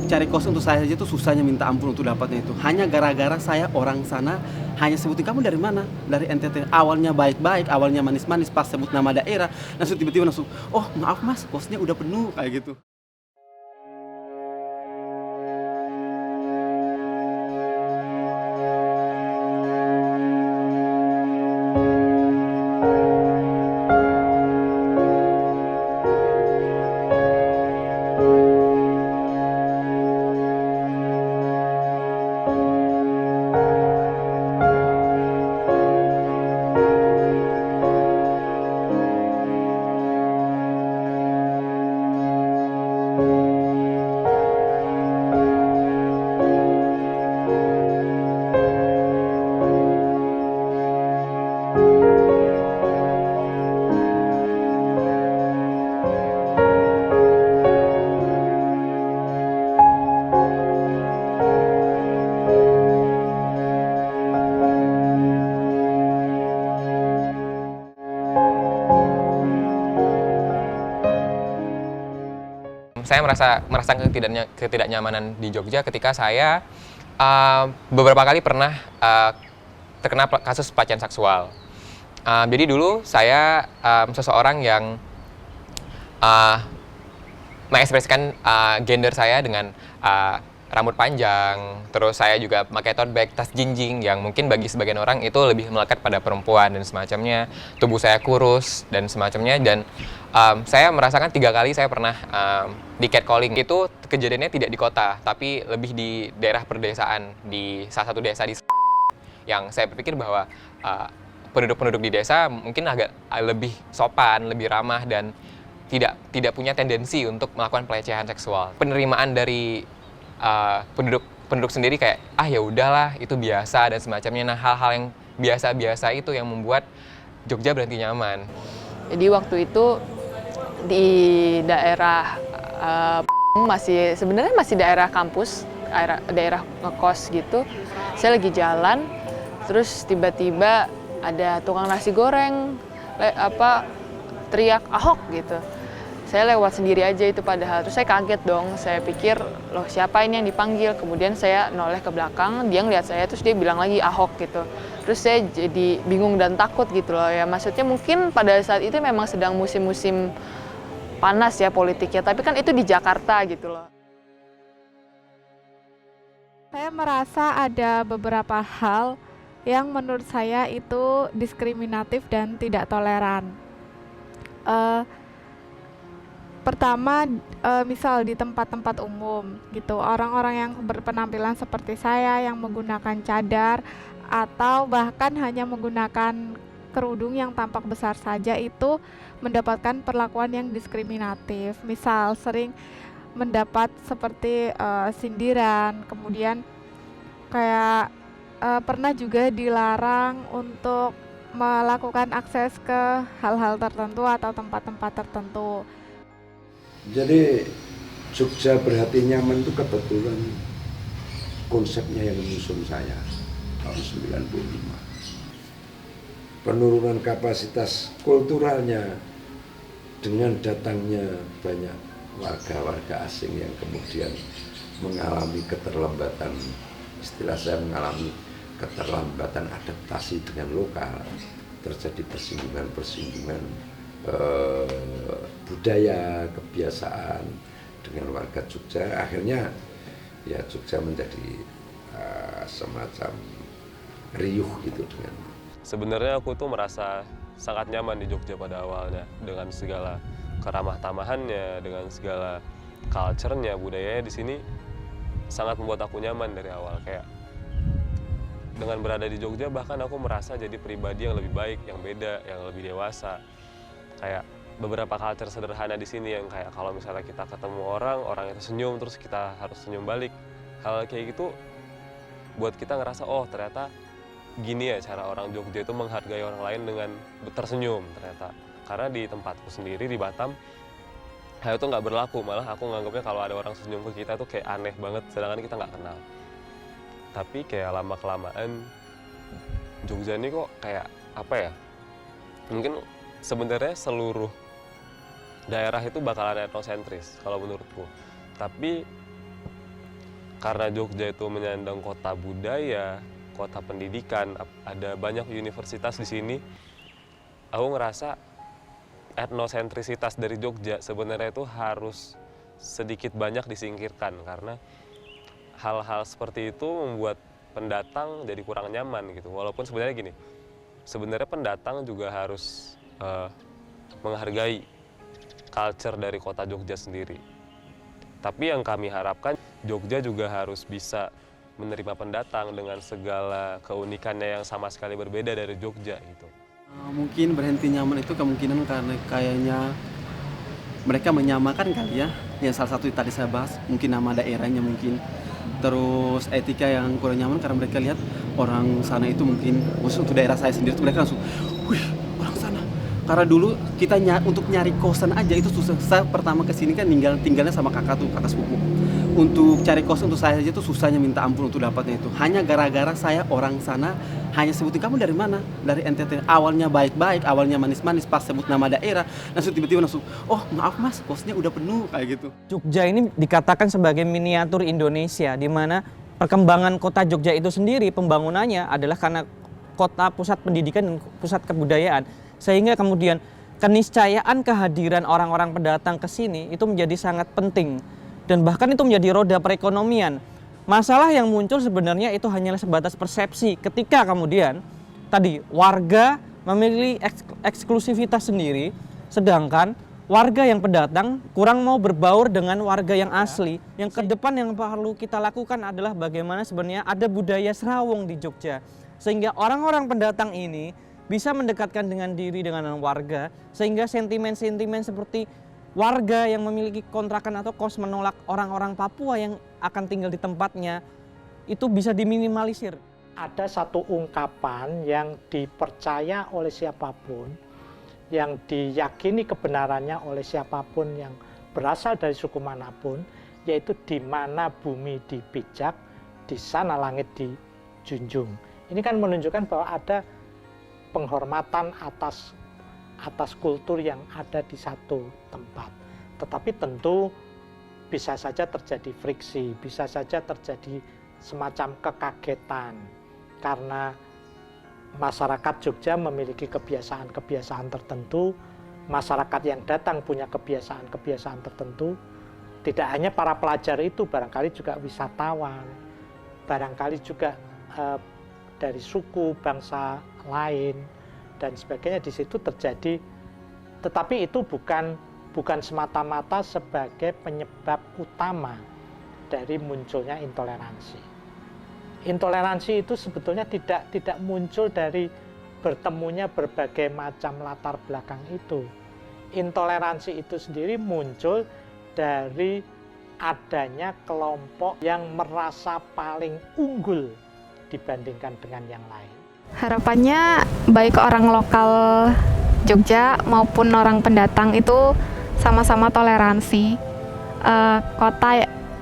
cari kos untuk saya aja tuh susahnya minta ampun untuk dapatnya itu. Hanya gara-gara saya orang sana hanya sebutin kamu dari mana? Dari NTT. Awalnya baik-baik, awalnya manis-manis, pas sebut nama daerah, langsung tiba-tiba langsung, oh maaf mas, kosnya udah penuh kayak gitu. Saya merasakan ketidaknyamanan di Jogja ketika saya beberapa kali pernah terkena kasus pelecehan seksual. Jadi dulu saya seseorang yang mengekspresikan gender saya dengan rambut panjang, terus saya juga pakai tote bag, tas jinjing yang mungkin bagi sebagian orang itu lebih melekat pada perempuan dan semacamnya. Tubuh saya kurus dan semacamnya, dan saya merasakan 3 kali saya pernah di catcalling. Itu kejadiannya tidak di kota, tapi lebih di daerah perdesaan, di salah satu desa di yang saya berpikir bahwa penduduk-penduduk di desa mungkin agak lebih sopan, lebih ramah, dan tidak punya tendensi untuk melakukan pelecehan seksual. Penerimaan dari penduduk sendiri kayak ya udahlah itu biasa dan semacamnya. Nah, hal-hal yang biasa-biasa itu yang membuat Jogja berhenti nyaman. Jadi waktu itu di daerah sebenarnya masih daerah kampus, daerah ngekos gitu. Saya lagi jalan, terus tiba-tiba ada tukang nasi goreng teriak Ahok gitu. Saya lewat sendiri aja itu padahal, terus saya kaget dong, saya pikir loh siapa ini yang dipanggil, kemudian saya noleh ke belakang, dia ngeliat saya terus dia bilang lagi Ahok gitu. Terus saya jadi bingung dan takut gitu loh ya, maksudnya mungkin pada saat itu memang sedang musim-musim panas ya politiknya, tapi kan itu di Jakarta gitu loh. Saya merasa ada beberapa hal yang menurut saya itu diskriminatif dan tidak toleran. Pertama, misal di tempat-tempat umum gitu, orang-orang yang berpenampilan seperti saya yang menggunakan cadar atau bahkan hanya menggunakan kerudung yang tampak besar saja itu mendapatkan perlakuan yang diskriminatif. Misal sering mendapat seperti sindiran, kemudian kayak pernah juga dilarang untuk melakukan akses ke hal-hal tertentu atau tempat-tempat tertentu. Jadi Jogja berhati nyaman itu kebetulan konsepnya yang menyusun saya tahun 95. Penurunan kapasitas kulturalnya dengan datangnya banyak warga-warga asing yang kemudian mengalami keterlambatan, istilah saya mengalami keterlambatan adaptasi dengan lokal, terjadi persinggungan budaya, kebiasaan dengan warga Jogja. Akhirnya ya Jogja menjadi semacam riuh gitu dengan. Sebenarnya aku tuh merasa sangat nyaman di Jogja pada awalnya, dengan segala keramah tamahannya, dengan segala culture-nya, budayanya di sini sangat membuat aku nyaman dari awal. Kayak dengan berada di Jogja bahkan aku merasa jadi pribadi yang lebih baik, yang beda, yang lebih dewasa. Kayak beberapa culture sederhana di sini yang kayak kalau misalnya kita ketemu orang itu senyum terus kita harus senyum balik. Hal kayak gitu buat kita ngerasa oh ternyata gini ya cara orang Jogja itu menghargai orang lain dengan tersenyum ternyata. Karena di tempatku sendiri di Batam hal itu nggak berlaku, malah aku nganggapnya kalau ada orang senyum ke kita tuh kayak aneh banget sedangkan kita nggak kenal. Tapi kayak lama-kelamaan Jogja ini kok kayak apa ya, mungkin sebenarnya seluruh daerah itu bakalan etnosentris kalau menurutku. Tapi karena Jogja itu menyandang kota budaya, kota pendidikan, ada banyak universitas di sini. Aku ngerasa etnosentrisitas dari Jogja sebenarnya itu harus sedikit banyak disingkirkan, karena hal-hal seperti itu membuat pendatang jadi kurang nyaman gitu. Walaupun sebenarnya gini, sebenarnya pendatang juga harus menghargai culture dari kota Jogja sendiri. Tapi yang kami harapkan, Jogja juga harus bisa menerima pendatang dengan segala keunikannya yang sama sekali berbeda dari Jogja gitu. Mungkin berhenti nyaman itu kemungkinan karena kayaknya mereka menyamakan kali ya. Yang salah satu tadi saya bahas, mungkin nama daerahnya mungkin. Terus etika yang kurang nyaman karena mereka lihat orang sana itu mungkin, khusus untuk daerah saya sendiri, mereka langsung, wih orang sana. Karena dulu kita untuk nyari kosan aja itu susah. Saya pertama kesini kan tinggalnya sama kakak sepupu. Untuk cari kos untuk saya aja tuh susahnya minta ampun untuk dapatnya itu. Hanya gara-gara saya orang sana hanya sebutin kamu dari mana? Dari NTT. Awalnya baik-baik, awalnya manis-manis, pas sebut nama daerah, langsung tiba-tiba oh maaf mas, kosnya udah penuh kayak gitu. Jogja ini dikatakan sebagai miniatur Indonesia, di mana perkembangan kota Jogja itu sendiri pembangunannya adalah karena kota pusat pendidikan dan pusat kebudayaan. Sehingga kemudian keniscayaan kehadiran orang-orang pendatang ke sini itu menjadi sangat penting. Dan bahkan itu menjadi roda perekonomian. Masalah yang muncul sebenarnya itu hanyalah sebatas persepsi ketika kemudian tadi warga memiliki eksklusivitas sendiri, sedangkan warga yang pendatang kurang mau berbaur dengan warga yang asli. Yang ke depan yang perlu kita lakukan adalah bagaimana sebenarnya ada budaya serawung di Jogja. Sehingga orang-orang pendatang ini bisa mendekatkan dengan diri dengan warga, sehingga sentimen-sentimen seperti warga yang memiliki kontrakan atau kos menolak orang-orang Papua yang akan tinggal di tempatnya itu bisa diminimalisir. Ada satu ungkapan yang dipercaya oleh siapapun, yang diyakini kebenarannya oleh siapapun yang berasal dari suku manapun, yaitu di mana bumi dipijak, di sana langit dijunjung. Ini kan menunjukkan bahwa ada penghormatan atas kultur yang ada di satu tempat. Tetapi tentu bisa saja terjadi friksi, bisa saja terjadi semacam kekagetan karena masyarakat Jogja memiliki kebiasaan-kebiasaan tertentu, masyarakat yang datang punya kebiasaan-kebiasaan tertentu. Tidak hanya para pelajar itu, barangkali juga wisatawan, barangkali juga dari suku, bangsa lain, dan sebagainya di situ terjadi, tetapi itu bukan semata-mata sebagai penyebab utama dari munculnya intoleransi. Intoleransi itu sebetulnya tidak muncul dari bertemunya berbagai macam latar belakang itu. Intoleransi itu sendiri muncul dari adanya kelompok yang merasa paling unggul dibandingkan dengan yang lain. Harapannya baik orang lokal Jogja maupun orang pendatang itu sama-sama toleransi.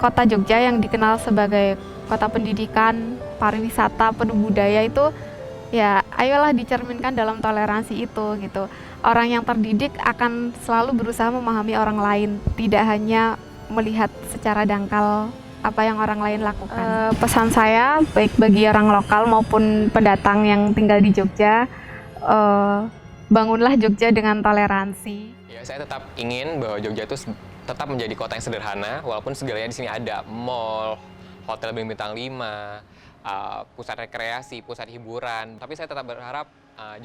Kota Jogja yang dikenal sebagai kota pendidikan, pariwisata, penuh budaya itu ya ayolah dicerminkan dalam toleransi itu gitu. Orang yang terdidik akan selalu berusaha memahami orang lain, tidak hanya melihat secara dangkal apa yang orang lain lakukan. Pesan saya baik bagi orang lokal maupun pendatang yang tinggal di Jogja, bangunlah Jogja dengan toleransi. Ya, saya tetap ingin bahwa Jogja itu tetap menjadi kota yang sederhana, walaupun segalanya di sini ada mall, hotel berbintang 5, pusat rekreasi, pusat hiburan. Tapi saya tetap berharap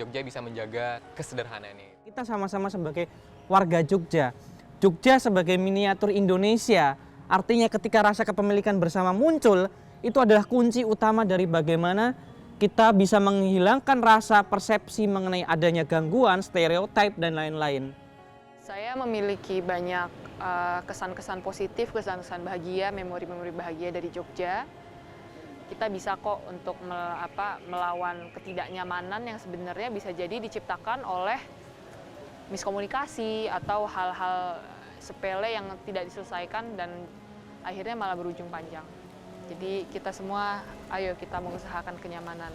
Jogja bisa menjaga kesederhanaan ini. Kita sama-sama sebagai warga Jogja. Jogja sebagai miniatur Indonesia. Artinya ketika rasa kepemilikan bersama muncul, itu adalah kunci utama dari bagaimana kita bisa menghilangkan rasa persepsi mengenai adanya gangguan, stereotip, dan lain-lain. Saya memiliki banyak kesan-kesan positif, kesan-kesan bahagia, memori-memori bahagia dari Jogja. Kita bisa kok untuk melawan ketidaknyamanan yang sebenarnya bisa jadi diciptakan oleh miskomunikasi atau hal-hal sepele yang tidak diselesaikan dan akhirnya malah berujung panjang. Jadi kita semua, ayo kita mengusahakan kenyamanan.